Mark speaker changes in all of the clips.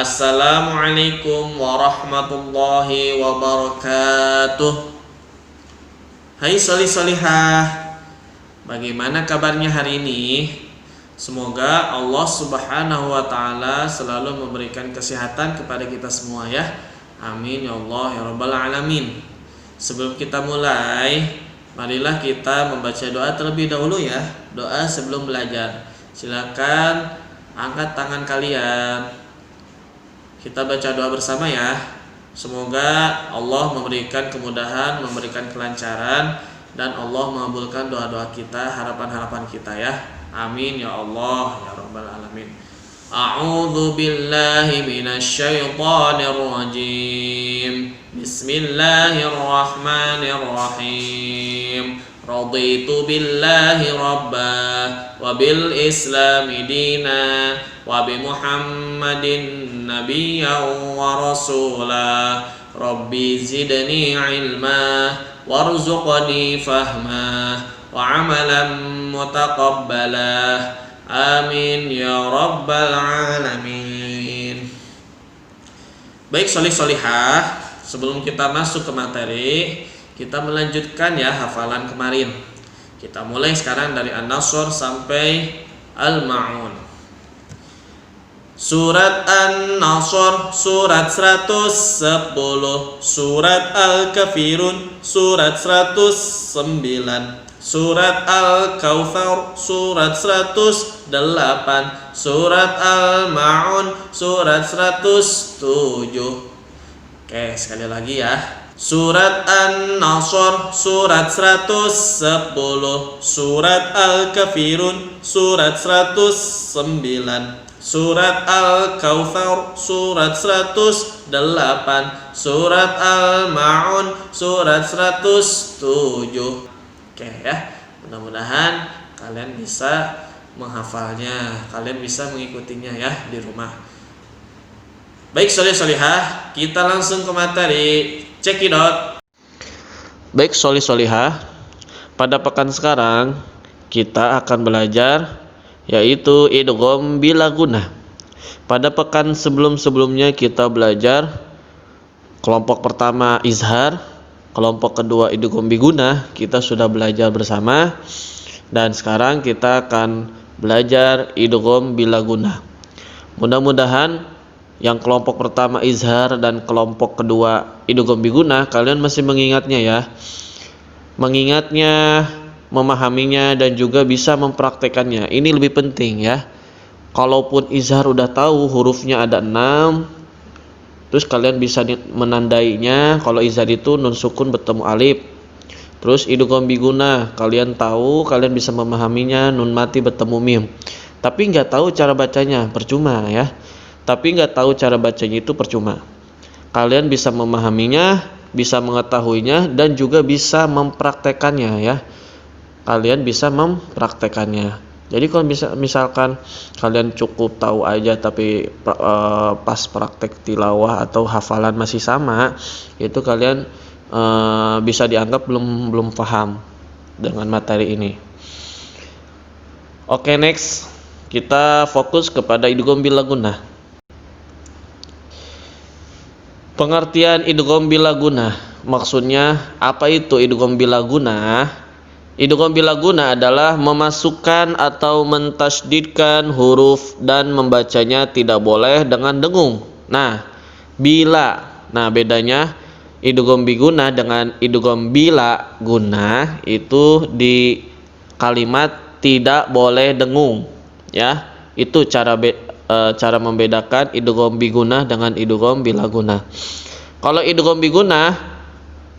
Speaker 1: Assalamualaikum warahmatullahi wabarakatuh. Hai solih-solihah, bagaimana kabarnya hari ini? Semoga Allah subhanahu wa ta'ala selalu memberikan kesehatan kepada kita semua ya. Amin ya Allah ya rabbal alamin. Sebelum kita mulai, marilah kita membaca doa terlebih dahulu ya. Doa sebelum belajar. Silakan angkat tangan kalian. Kita baca doa bersama ya. Semoga Allah memberikan kemudahan, memberikan kelancaran, dan Allah mengabulkan doa-doa kita, harapan-harapan kita ya. Amin ya Allah ya rabbal alamin. A'udzu billahi minasyaitonir rajim. Bismillahirrahmanirrahim. Raditu billahi rabba wa bil islami dina wa bi Muhammadin nabiyyan wa rasula. Rabbi zidni ilma warzuqni fahma wa amalan mutaqabbala. Amin ya rabbal alamin. Baik solih-solihah, sebelum kita masuk ke materi, kita melanjutkan ya hafalan kemarin. Kita mulai sekarang dari An-Nasr sampai Al-Ma'un. Surat An-Nasr surat 110, surat Al-Kafirun surat 109, surat Al-Kautsar surat 108, surat Al-Ma'un surat 107. Oke, sekali lagi ya. Surat An-Nasr surat 110, surat Al-Kafirun surat 109, surat Al-Kautsar surat 108, surat Al-Ma'un surat 107. Oke ya, mudah-mudahan kalian bisa menghafalnya, kalian bisa mengikutinya ya di rumah. Baik solih-solihah, kita langsung ke materi. Cekidot. Baik solih-solihah, pada pekan sekarang kita akan belajar yaitu idgham bila gunnah. Pada pekan sebelum-sebelumnya kita belajar kelompok pertama izhar, kelompok kedua idgham bi gunnah, kita sudah belajar bersama, dan sekarang kita akan belajar idgham bila gunnah. Mudah-mudahan yang kelompok pertama izhar dan kelompok kedua idgham bi gunnah kalian masih mengingatnya ya. Mengingatnya, memahaminya, dan juga bisa mempraktekannya. Ini lebih penting ya. Kalaupun izhar udah tahu hurufnya ada 6, terus kalian bisa menandainya. Kalau izhar itu nun sukun bertemu alif. Terus idgham bi gunnah kalian tahu, kalian bisa memahaminya, nun mati bertemu mim. Tapi nggak tahu cara bacanya, percuma ya. Tapi nggak tahu cara bacanya itu percuma. Kalian bisa memahaminya, bisa mengetahuinya, dan juga bisa mempraktekannya ya. Kalian bisa mempraktekannya. Jadi kalau misalkan kalian cukup tahu aja tapi pas praktek tilawah atau hafalan masih sama, itu kalian bisa dianggap belum paham dengan materi ini. Oke, next kita fokus kepada idgham bila gunnah. Pengertian idgham bila gunnah, maksudnya apa itu idgham bila gunnah? Idgham bila gunnah adalah memasukkan atau mentasydidkan huruf dan membacanya tidak boleh dengan dengung. Nah, bila. Nah, bedanya idgham bi gunnah dengan idgham bila gunnah itu di kalimat tidak boleh dengung ya. Itu cara membedakan idgham bi gunnah dengan idgham bila gunnah. Kalau idgham bi gunnah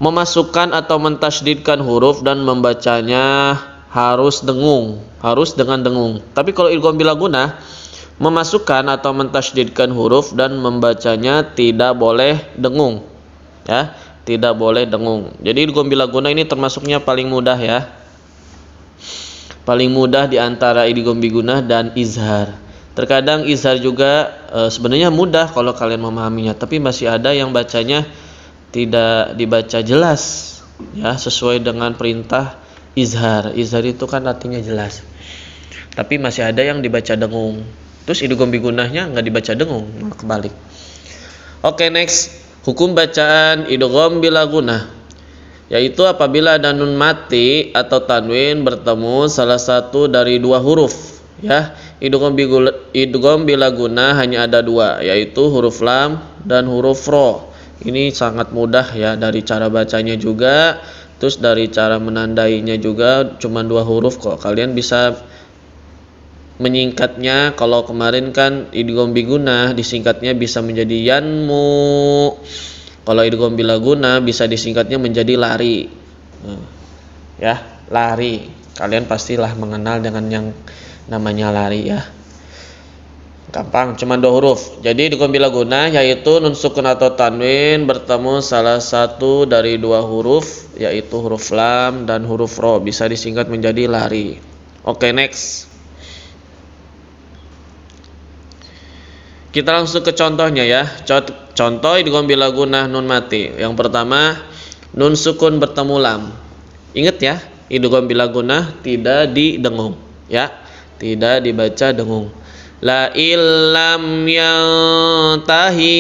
Speaker 1: memasukkan atau mentasydidkan huruf dan membacanya harus dengan dengung. Tapi kalau idgham bila gunnah memasukkan atau mentasydidkan huruf dan membacanya tidak boleh dengung. Ya, tidak boleh dengung. Jadi idgham bila gunnah ini termasuknya paling mudah ya. Paling mudah di antara idgham bi gunnah dan izhar. Terkadang izhar juga sebenarnya mudah kalau kalian memahaminya, tapi masih ada yang bacanya tidak dibaca jelas ya, sesuai dengan perintah izhar. Izhar itu kan artinya jelas, tapi masih ada yang dibaca dengung. Terus idgham bi gunnahnya nggak dibaca dengung, malah kebalik. Oke, next. Hukum bacaan idgham bila gunah, yaitu apabila ada nun mati atau tanwin bertemu salah satu dari dua huruf, ya. Idgham bila gunah hanya ada dua, yaitu huruf lam dan huruf ro. Ini sangat mudah ya, dari cara bacanya juga, terus dari cara menandainya juga cuma dua huruf kok. Kalian bisa menyingkatnya. Kalau kemarin kan idgham bigunah disingkatnya bisa menjadi yanmu. Kalau idgham bila gunah bisa disingkatnya menjadi lari. Ya, lari. Kalian pastilah mengenal dengan yang namanya lari ya. Gampang, cuma dua huruf. Jadi idgham bila gunah yaitu nun sukun atau tanwin bertemu salah satu dari dua huruf, yaitu huruf lam dan huruf ro, bisa disingkat menjadi lari. Oke, next. Kita langsung ke contohnya ya. Contoh idgham bila gunah nun mati. Yang pertama, nun sukun bertemu lam. Ingat ya, idgham bila gunah tidak didengung ya. Tidak dibaca dengung. La illam yantahi.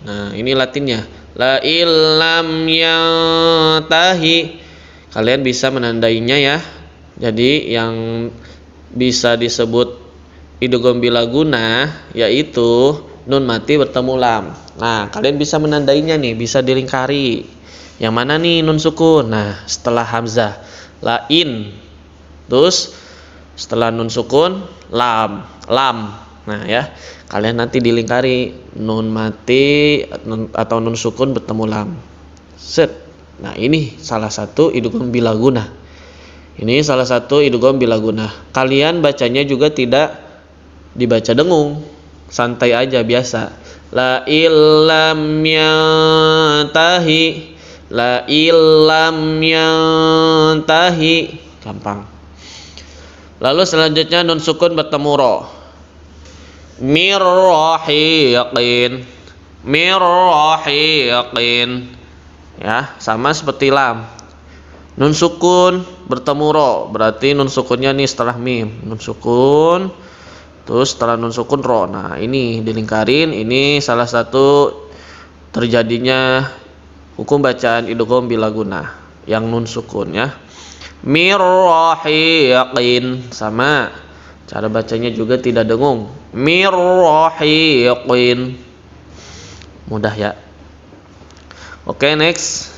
Speaker 1: Nah, ini latinnya. La illam yantahi. Kalian bisa menandainya ya. Jadi yang bisa disebut idgham bila gunah yaitu nun mati bertemu lam. Nah, kalian bisa menandainya nih, bisa dilingkari. Yang mana nih nun sukun? Nah, setelah hamzah la in. Terus setelah nun sukun lam. Nah, ya. Kalian nanti dilingkari nun mati atau nun sukun bertemu lam. Set. Nah, ini salah satu idgham bila gunah. Ini salah satu idgham bila gunah. Kalian bacanya juga tidak dibaca dengung, santai aja biasa. La illam yantahi, la illam yantahi, gampang. Lalu selanjutnya nun sukun bertemu ro. Mirrahiqin, mirrahiqin, ya sama seperti lam. Nun sukun bertemu ro, berarti nun sukunnya nih setelah mim. Nun sukun terus setelah nun sukun ro. Nah, ini dilingkarin. Ini salah satu terjadinya hukum bacaan idgham bila gunah yang nun sukun ya. Mirrahiqin, sama cara bacanya juga tidak dengung. Mirrahiqin, mudah ya. Oke, next.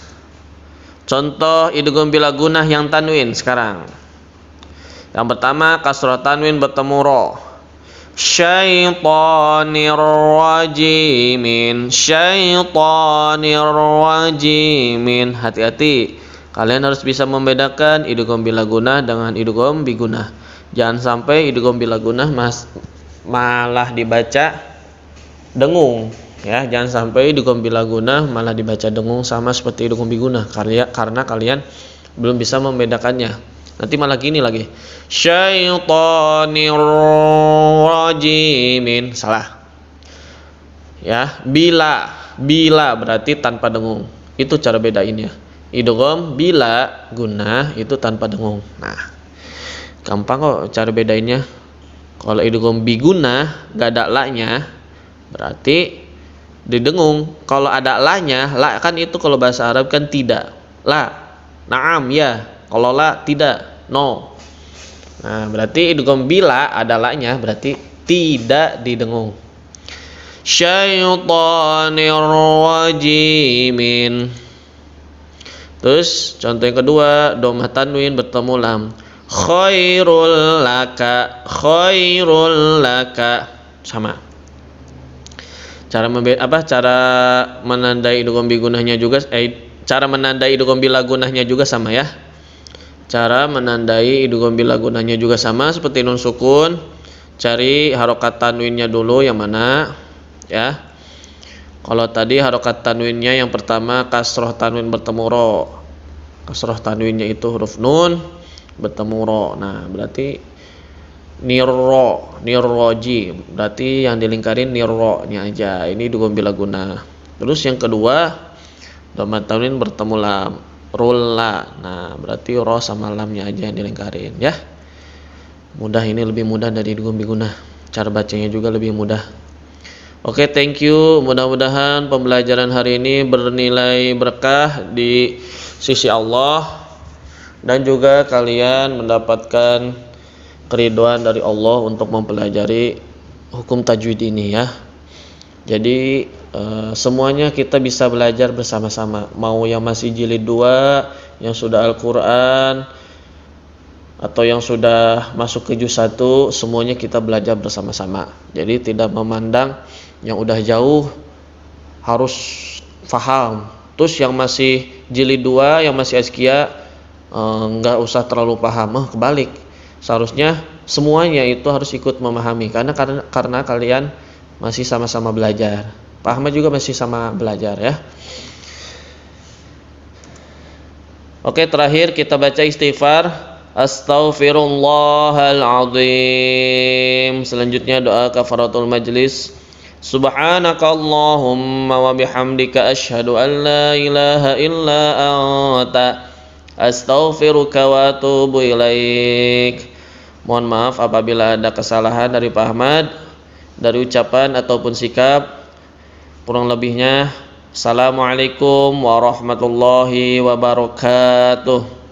Speaker 1: Contoh idgham bila gunah yang tanwin sekarang. Yang pertama, kasrah tanwin bertemu ro. Syaitanir rajimin, syaitanir rajimin. Hati-hati, kalian harus bisa membedakan idgham bila gunah dengan idgham bigunah. Jangan sampai idgham bila gunah malah dibaca dengung ya. Jangan sampai idgham bila gunah malah dibaca dengung sama seperti idgham bigunah, karena kalian belum bisa membedakannya. Nanti malah gini lagi, syaitanir rajimin, salah ya. Bila berarti tanpa dengung, itu cara bedainnya. Idgham bila gunah itu tanpa dengung. Nah, gampang kok cara bedainnya. Kalau idgham bigunah gak ada la-nya berarti didengung. Kalau ada la-nya, la kan itu kalau bahasa Arab kan tidak, la, naam ya. Kalau la tidak, no. Nah, berarti idgham bila ada la-nya berarti tidak didengung. Syaitanir rajimin. Terus contoh yang kedua, dhammah tanwin bertemu lam. Khairul laka, khairul laka, sama. Cara menandai idgham bigunahnya juga cara menandai idgham bila gunahnya juga sama ya. Cara menandai idgham bila gunahnya juga sama seperti nun sukun. Cari harokat tanwinnya dulu yang mana ya. Kalau tadi harokat tanwinnya yang pertama kasroh tanwin bertemu ro. Kasroh tanwinnya itu huruf nun bertemu ro. Nah, berarti nirroji, berarti yang dilingkarin nirro-nya aja. Ini idgham bila gunah. Terus yang kedua, dhammah tanwin bertemu lam. Rulla. Nah, berarti ro sama lamnya aja yang dilingkarin ya. Mudah, ini lebih mudah dari idgham bigunah. Cara bacanya juga lebih mudah. Oke, thank you. Mudah-mudahan pembelajaran hari ini bernilai berkah di sisi Allah dan juga kalian mendapatkan keriduan dari Allah untuk mempelajari hukum tajwid ini ya. Jadi semuanya kita bisa belajar bersama-sama. Mau yang masih jilid 2, yang sudah Al-Qur'an atau yang sudah masuk ke juz 1, semuanya kita belajar bersama-sama. Jadi tidak memandang yang udah jauh harus faham. Terus yang masih jilid 2, yang masih askia enggak usah terlalu paham. Kebalik. Seharusnya semuanya itu harus ikut memahami karena kalian masih sama-sama belajar. Pak Ahmad juga masih sama belajar ya. Oke, terakhir kita baca istighfar. Astaghfirullahaladzim. Selanjutnya doa kafaratul majlis. Subhanakallahumma wa bihamdika asyhadu an la ilaha illa anta astaghfiruka wa atubu ilaik. Mohon maaf apabila ada kesalahan dari Pak Ahmad, dari ucapan ataupun sikap. Kurang lebihnya, assalamualaikum warahmatullahi wabarakatuh.